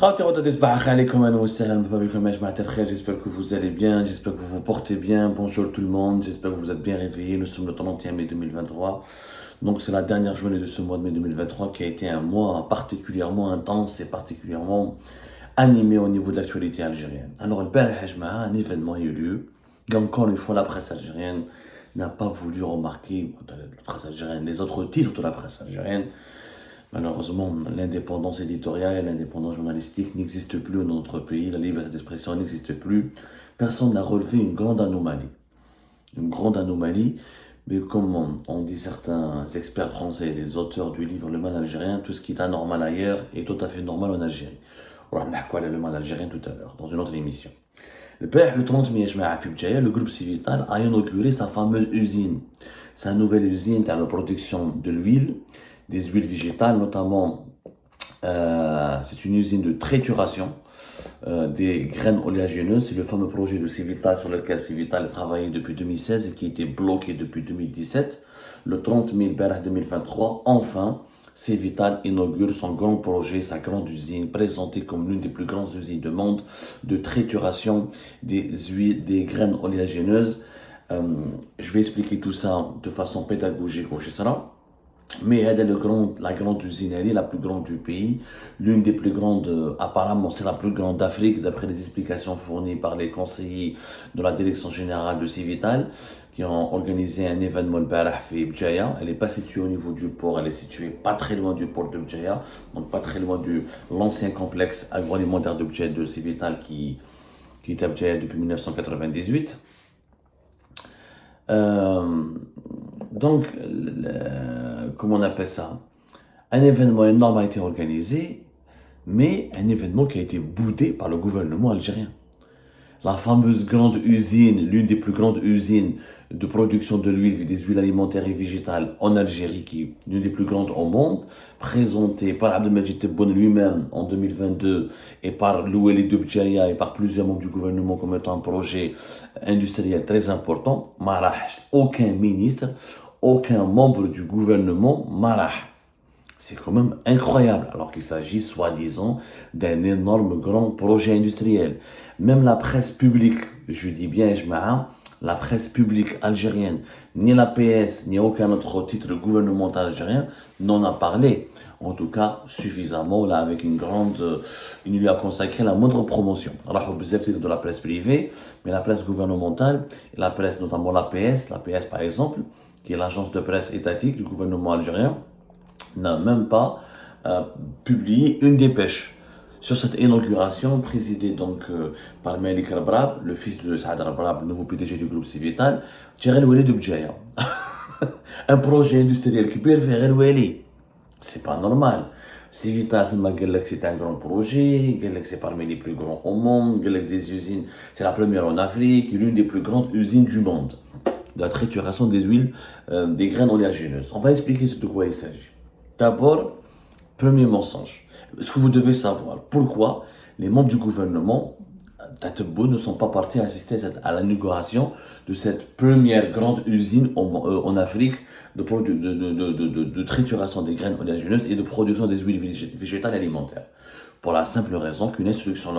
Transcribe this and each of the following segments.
J'espère que vous allez bien, j'espère que vous vous portez bien. Bonjour tout le monde, j'espère que vous êtes bien réveillés. Nous sommes le 31 mai 2023. Donc c'est la dernière journée de ce mois de mai 2023 qui a été un mois particulièrement intense et particulièrement animé au niveau de l'actualité algérienne. Alors le un événement a eu lieu. Et encore une fois, la presse algérienne n'a pas voulu remarquer, la presse algérienne, les autres titres de la presse algérienne. Malheureusement, l'indépendance éditoriale et l'indépendance journalistique n'existent plus dans notre pays, la liberté d'expression n'existe plus. Personne n'a relevé une grande anomalie. Une grande anomalie, mais comme on dit certains experts français, les auteurs du livre Le mal algérien, tout ce qui est anormal ailleurs est tout à fait normal en Algérie. On va quoi le mal algérien tout à l'heure, dans une autre émission. Le 30 mai, le groupe Civital a inauguré sa fameuse usine. Sa nouvelle usine dans la production de l'huile, des huiles végétales, notamment c'est une usine de trituration des graines oléagineuses. C'est le fameux projet de Civital sur lequel Civital a travaillé depuis 2016 et qui a été bloqué depuis 2017. Le 30 mai 2023, enfin, Civital inaugure son grand projet, sa grande usine, présentée comme l'une des plus grandes usines du monde de trituration des huiles, des graines oléagineuses. Je vais expliquer tout ça de façon pédagogique au Chisra. Mais elle est la grande usine, elle est la plus grande du pays, l'une des plus grandes, apparemment c'est la plus grande d'Afrique, d'après les explications fournies par les conseillers de la direction générale de Civital, qui ont organisé un événement le Barah fi Bjaya. Elle n'est pas située au niveau du port, elle est située pas très loin du port de Bjaya, donc pas très loin de l'ancien complexe agroalimentaire de Bjaya de Civital qui est à Bjaya depuis 1998. Donc, comment on appelle ça? Un événement énorme a été organisé, mais un événement qui a été boudé par le gouvernement algérien. La fameuse grande usine, l'une des plus grandes usines de production de l'huile, des huiles alimentaires et végétales en Algérie, qui est l'une des plus grandes au monde, présentée par Abdelmajid Tebboune lui-même en 2022 et par l'Oueli de Bjaya et par plusieurs membres du gouvernement comme étant un projet industriel très important. Marah, aucun ministre, aucun membre du gouvernement, Marah. C'est quand même incroyable, alors qu'il s'agit soi-disant d'un énorme grand projet industriel. Même la presse publique, je dis bien la presse publique algérienne, ni la PS, ni aucun autre titre gouvernemental algérien n'en a parlé. En tout cas, suffisamment, là, avec il lui a consacré la moindre promotion. Alors, vous avez titre de la presse privée, mais la presse gouvernementale, et la presse, notamment la PS par exemple, qui est l'agence de presse étatique du gouvernement algérien, n'a même pas publié une dépêche sur cette inauguration présidée donc par Malik Rabrab, le fils de Saad Rabrab, le nouveau PDG du groupe Civital, Thierry Loueli de Bjaya. Un projet industriel qui peut faire Loueli. C'est pas normal. Civital, c'est un grand projet, c'est parmi les plus grands au monde, des usines, c'est la première en Afrique, l'une des plus grandes usines du monde de la trituration des huiles, des graines oléagineuses. On va expliquer de quoi il s'agit. D'abord, premier mensonge. Ce que vous devez savoir, pourquoi les membres du gouvernement Tebboune ne sont pas partis assister à l'inauguration de cette première grande usine en Afrique de trituration des graines oléagineuses et de production des huiles végétales alimentaires. Pour la simple raison qu'une instruction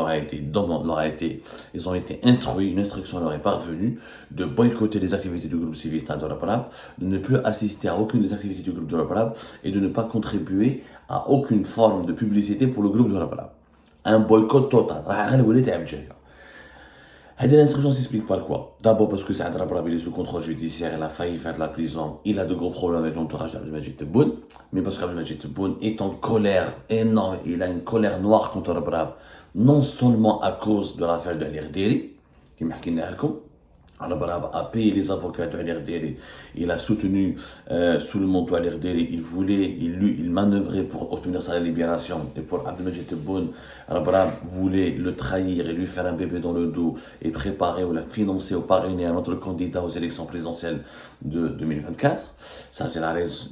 ils ont été instruits, une instruction leur est parvenue de boycotter les activités du groupe Civital de Rabrab, de ne plus assister à aucune des activités du groupe de Rabrab et de ne pas contribuer à aucune forme de publicité pour le groupe de Rabrab. Un boycott total. L'instruction s'explique par quoi? D'abord parce que Saad Rabrab est sous contrôle judiciaire, il a failli faire de la prison, il a de gros problèmes avec l'entourage d'Abdelmajid Tebboune, mais parce qu'Abdelmajid Tebboune est en colère énorme, il a une colère noire contre Rabrab, non seulement à cause de l'affaire de l'Irdiri, qui m'a dit Rabrab a payé les avocats de l'Irdiri, il a soutenu sous le manteau à l'Irdiri, il manœuvrait pour obtenir sa libération, et pour Abdelmajid Tebboune, Rabrab voulait le trahir et lui faire un bébé dans le dos et préparer ou la financer ou parrainer un autre candidat aux élections présidentielles de 2024. Ça, c'est la raison.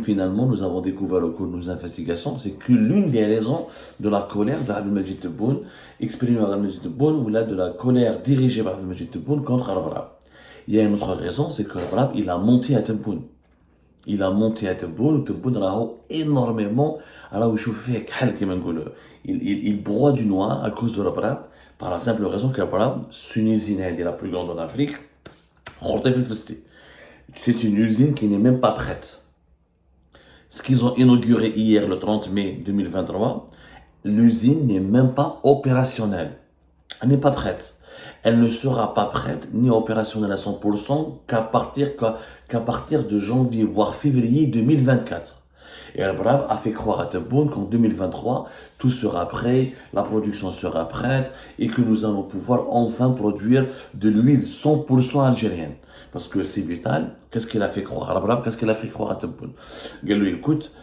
Finalement, nous avons découvert au cours de nos investigations, c'est que l'une des raisons de la colère de Abdelmajid Tebboune, exprimée par Abdelmajid Tebboune, ou là de la colère dirigée par Abdelmajid Tebboune contre Rabrab. Il y a une autre raison, c'est que Rabrab, il a menti à Tebboune. il a monté à Tebboune, Tebboune راهو énormément, راهو يشوف فيه كحل كيما نقولوا. Il broie du noir à cause de Rabrab, par la simple raison que Rabrab, c'est une usine, elle est la plus grande en Afrique. C'est une usine qui n'est même pas prête. Ce qu'ils ont inauguré hier, le 30 mai 2023, l'usine n'est même pas opérationnelle. Elle n'est pas prête. Elle ne sera pas prête ni opérationnelle à 100% qu'à partir de janvier, voire février 2024. Et Al-Brab a fait croire à Tebboune qu'en 2023, tout sera prêt, la production sera prête et que nous allons pouvoir enfin produire de l'huile 100% algérienne. Parce que c'est vital. Qu'est-ce qu'il a fait croire à Al-Brab? Qu'est-ce qu'il a fait croire à Tebboune? Il lui écoute,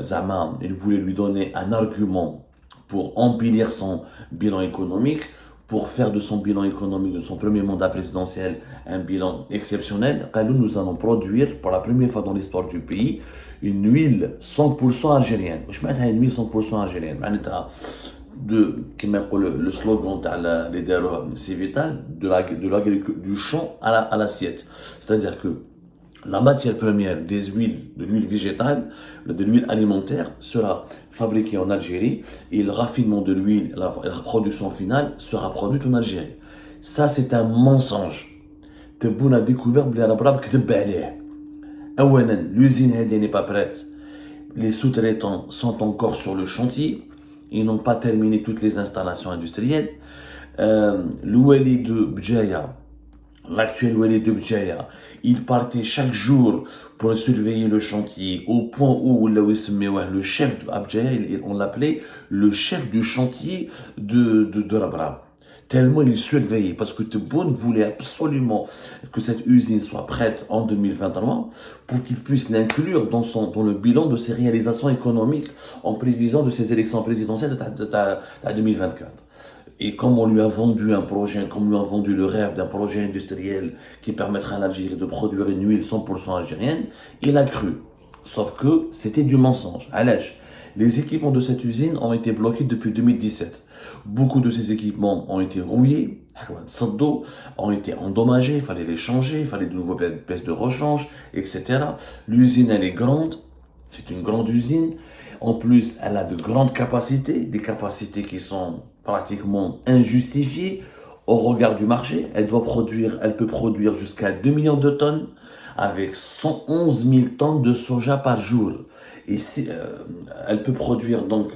Zama, il voulait lui donner un argument pour embellir son bilan économique, pour faire de son bilan économique, de son premier mandat présidentiel, un bilan exceptionnel. Nous allons produire, pour la première fois dans l'histoire du pays, une huile 100% algérienne. Je mets une huile 100% algérienne. Le slogan c'est vital, du champ à l'assiette. C'est-à-dire que la matière première des huiles, de l'huile végétale, de l'huile alimentaire, sera fabriquée en Algérie et le raffinement de l'huile, la production finale, sera produite en Algérie. Ça, c'est un mensonge. Tebboune a découvert l'usine n'est pas prête. Les sous-traitants sont encore sur le chantier. Ils n'ont pas terminé toutes les installations industrielles. L'ouali de Bjaya, l'actuel ouali de Bjaya, il partait chaque jour pour surveiller le chantier au point où le chef de Bjaya, on l'appelait le chef du chantier de Rabrab. Tellement il surveillait, parce que Tebboune voulait absolument que cette usine soit prête en 2023 pour qu'il puisse l'inclure dans le bilan de ses réalisations économiques en prévision de ses élections présidentielles de 2024. Et comme on lui a vendu un projet, comme on lui a vendu le rêve d'un projet industriel qui permettra à l'Algérie de produire une huile 100% algérienne, il a cru. Sauf que c'était du mensonge. Les équipements de cette usine ont été bloqués depuis 2017. Beaucoup de ces équipements ont été rouillés, ont été endommagés, il fallait les changer, il fallait de nouveaux pièces de rechange, etc. L'usine, elle est grande, c'est une grande usine. En plus, elle a de grandes capacités, des capacités qui sont pratiquement injustifiées au regard du marché. Elle peut produire jusqu'à 2 millions de tonnes avec 111 000 tonnes de soja par jour. Et elle peut produire donc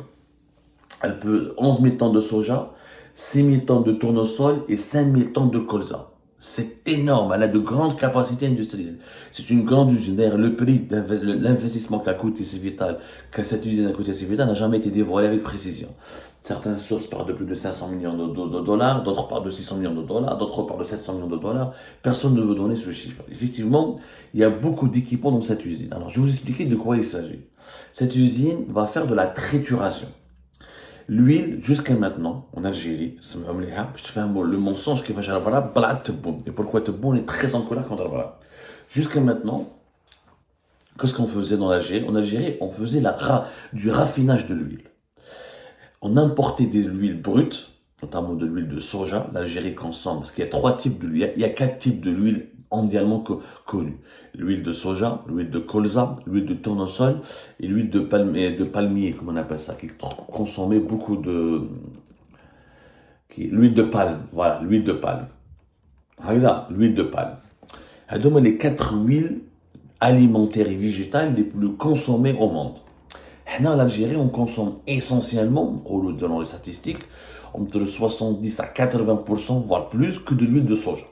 11 000 tonnes de soja, 6 000 tonnes de tournesol et 5 000 tonnes de colza. C'est énorme, elle a de grandes capacités industrielles. C'est une grande usine. D'ailleurs, le prix de l'investissement qu'a coûté Civital, que cette usine a coûté Civital, n'a jamais été dévoilé avec précision. Certaines sources parlent de plus de 500 millions de dollars, d'autres parlent de 600 millions de dollars, d'autres parlent de 700 millions de dollars. Personne ne veut donner ce chiffre. Effectivement, il y a beaucoup d'équipements dans cette usine. Alors, je vais vous expliquer de quoi il s'agit. Cette usine va faire de la trituration. L'huile, jusqu'à maintenant, en Algérie, le mensonge qui va chez Rabrab, Tebboune. Et pourquoi Tebboune est très en colère contre Rabrab. Jusqu'à maintenant, qu'est-ce qu'on faisait dans l'Algérie? En Algérie, on faisait du raffinage de l'huile. On importait de l'huile brute, notamment de l'huile de soja. L'Algérie consomme, parce qu'il y a 3 types de l'huile. Il y a 4 types de l'huile mondialement connus. L'huile de soja, l'huile de colza, l'huile de tournesol et l'huile de palmier, comme on appelle ça, qui consommait beaucoup de... L'huile de palme, voilà, l'huile de palme. Regarde, l'huile de palme. C'est les 4 huiles alimentaires et végétales les plus consommées au monde. En Algérie, on consomme essentiellement, selon les statistiques, entre 70 à 80%, voire plus, que de l'huile de soja.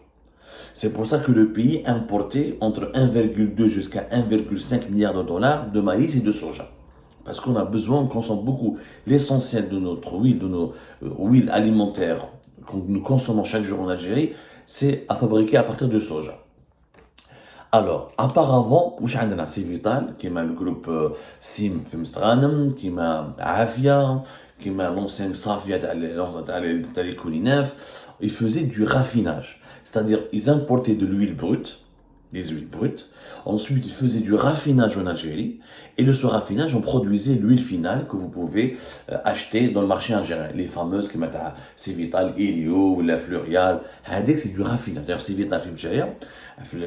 C'est pour ça que le pays importait entre 1,2 jusqu'à 1,5 milliard de dollars de maïs et de soja. Parce qu'on a besoin, on consomme beaucoup. L'essentiel de notre huile, de nos huiles alimentaires que nous consommons chaque jour en Algérie, c'est à fabriquer à partir de soja. Alors, auparavant, c'est Vital, qui m'a le groupe SIM Fimstranem, qui m'a Afia, qui m'a l'ancienne Safia Kulinef, ils faisaient du raffinage. C'est-à-dire, ils importaient de l'huile brute, des huiles brutes. Ensuite, ils faisaient du raffinage en Algérie. Et de ce raffinage, on produisait l'huile finale que vous pouvez acheter dans le marché algérien. Les fameuses qui mettent à Civital, Helio, ou la Fleurial. C'est du raffinage. D'ailleurs, Civital,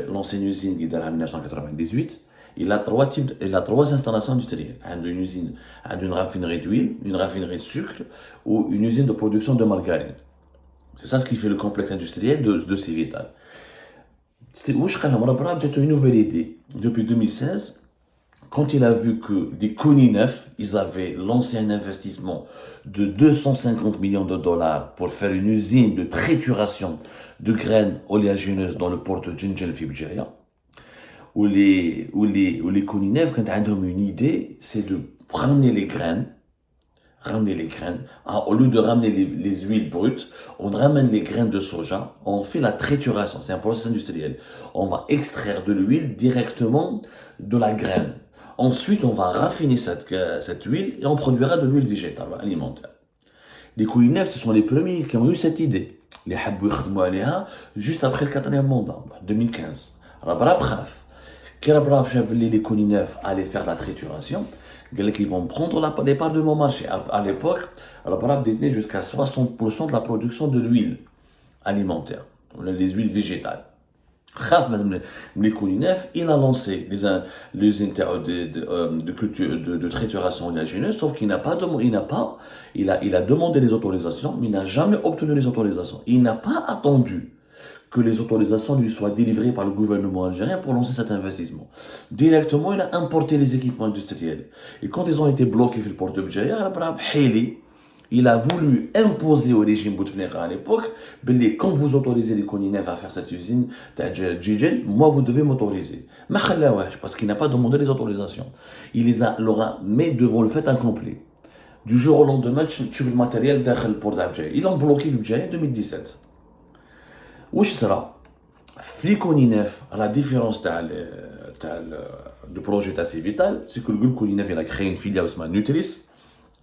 l'ancienne usine qui date en 1998, il a trois installations industrielles. Une usine, une raffinerie d'huile, une raffinerie de sucre ou une usine de production de margarine. C'est ça ce qui fait le complexe industriel de Civital. C'est où je une nouvelle idée. Depuis 2016, quand il a vu que les Kouninef, ils avaient lancé un investissement de 250 millions de dollars pour faire une usine de trituration de graines oléagineuses dans le port de Jinjel Fibjeria, où les Kouninef, quand ils ont une idée, c'est de ramener les graines. Ah, au lieu de ramener les huiles brutes, on ramène les graines de soja, on fait la trituration, c'est un processus industriel. On va extraire de l'huile directement de la graine. Ensuite, on va raffiner cette huile et on produira de l'huile végétale alimentaire. Les Koulinef, ce sont les premiers qui ont eu cette idée. Les Habou Khadmou Aléha, juste après le 4e mandat, 2015. Rabrab Khalaf. Rabrab Chabli, les Koulinef allaient faire la trituration. Ils vont prendre les parts de mon marché. À l'époque, Rabrab détenait jusqu'à 60% de la production de l'huile alimentaire, les huiles végétales. Les Koulinef, il a lancé les culture de trituration oléagineuse, sauf qu'il n'a pas demandé, il a demandé les autorisations, mais il n'a jamais obtenu les autorisations. Il n'a pas attendu que les autorisations lui soient délivrées par le gouvernement algérien pour lancer cet investissement. Directement, il a importé les équipements industriels. Et quand ils ont été bloqués sur le port de Bjaïa, il a voulu imposer au régime Bouteflika à l'époque, quand vous autorisez les Kouninef à faire cette usine, moi vous devez m'autoriser. Parce qu'il n'a pas demandé les autorisations. Il les a mis devant le fait incomplet. Du jour au lendemain, tu veux le matériel dans le port d'Abjaïa. Ils l'ont bloqué en 2017. Où sera les Kouninef, à la différence du projet assez vital, c'est que le groupe Kouninef a créé une filiale Nutris,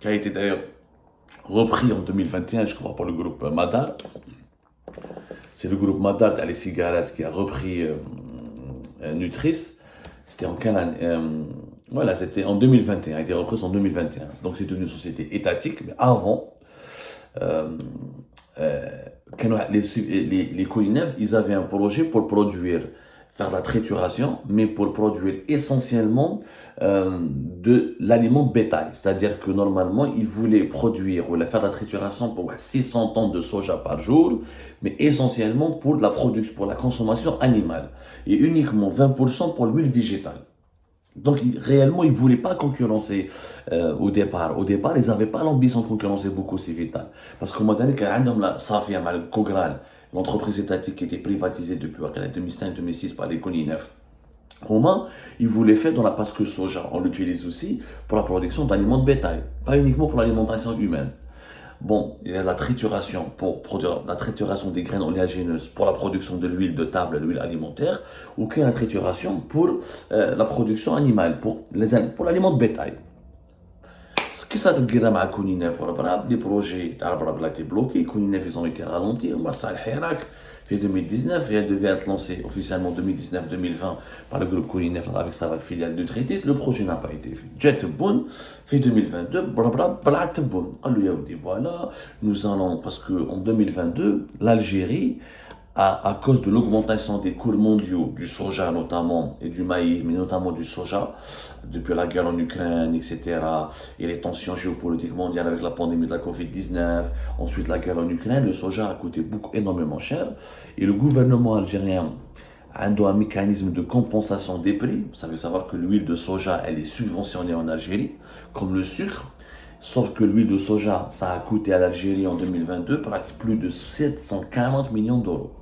qui a été d'ailleurs repris en 2021, je crois, par le groupe Madar. C'est le groupe Madar, les cigarettes, qui a repris Nutris. C'était en quelle année Voilà, c'était en 2021, a été reprise en 2021. Donc c'est une société étatique, mais avant, les Koulinef, ils avaient un projet pour faire la trituration, mais pour produire essentiellement de l'aliment bétail. C'est-à-dire que normalement, ils voulaient produire ou faire de la trituration pour 600 tonnes de soja par jour, mais essentiellement pour la consommation animale. Et uniquement 20% pour l'huile végétale. Donc réellement, ils ne voulaient pas concurrencer au départ. Au départ, ils n'avaient pas l'ambition de concurrencer beaucoup Civital. Parce qu'au moment donné, il y a la Safia, le Kogral, l'entreprise étatique qui était privatisée depuis 2005-2006 par les Kouninef. Romain, ils voulaient faire dans la parce que soja, on l'utilise aussi pour la production d'aliments de bétail, pas uniquement pour l'alimentation humaine. Bon, il y a la trituration pour produire la trituration des graines oléagineuses pour la production de l'huile de table, l'huile alimentaire, ou qu'il y a la trituration pour la production animale, pour l'aliment de bétail. Ce qui s'est dit avec Kouninef, les projets ont été bloqués, Kouninef ils ont été ralentis, Massa al-Hirak, en 2019, et elle devait être lancée officiellement en 2019-2020 par le groupe Kouninef avec sa filiale de Nutritis. Le projet n'a pas été fait. Jet Boun, fait 2022, voilà, nous allons, parce qu'en 2022, l'Algérie, à cause de l'augmentation des cours mondiaux du soja notamment, et du maïs, mais notamment du soja, depuis la guerre en Ukraine, etc., et les tensions géopolitiques mondiales avec la pandémie de la Covid-19, ensuite la guerre en Ukraine, le soja a coûté énormément cher, et le gouvernement algérien a un mécanisme de compensation des prix. Vous savez savoir que l'huile de soja, elle est subventionnée en Algérie, comme le sucre, sauf que l'huile de soja, ça a coûté à l'Algérie en 2022 plus de 740 millions d'euros.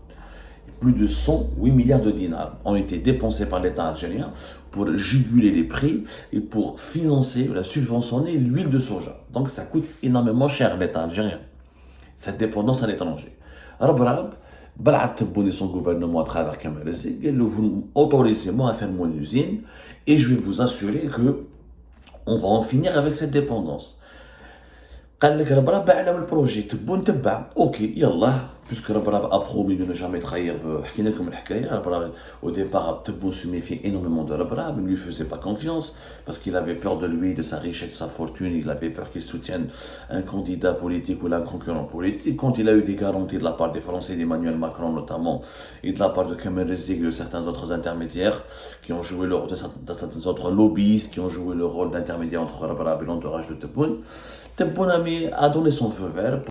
Plus de 108 milliards de dinars ont été dépensés par l'État algérien pour juguler les prix et pour financer, subventionner l'huile de soja. Donc ça coûte énormément cher l'État algérien, cette dépendance à l'étranger. Rabrab, Bal'at-Tebboune et son gouvernement à travers Kamel Zig, vous autorisez-moi à faire mon usine et je vais vous assurer que on va en finir avec cette dépendance. قال لك ربرا باع لهم البروجي تبون تبع اوكي يلا puisque Rabrab a promis de ne jamais trahir, au départ, Tebboune se méfiait énormément de Rabrab, il ne lui faisait pas confiance, parce qu'il avait peur de lui, de sa richesse, de sa fortune, il avait peur qu'il soutienne un candidat politique ou un concurrent politique. Quand il a eu des garanties de la part des Français, d'Emmanuel Macron notamment, et de la part de Kamel Rezig et de certains autres intermédiaires, qui ont joué le rôle de certains autres lobbyistes, qui ont joué le rôle d'intermédiaire entre Rabrab et l'entourage de Tebboune, Tebboune a donné son feu vert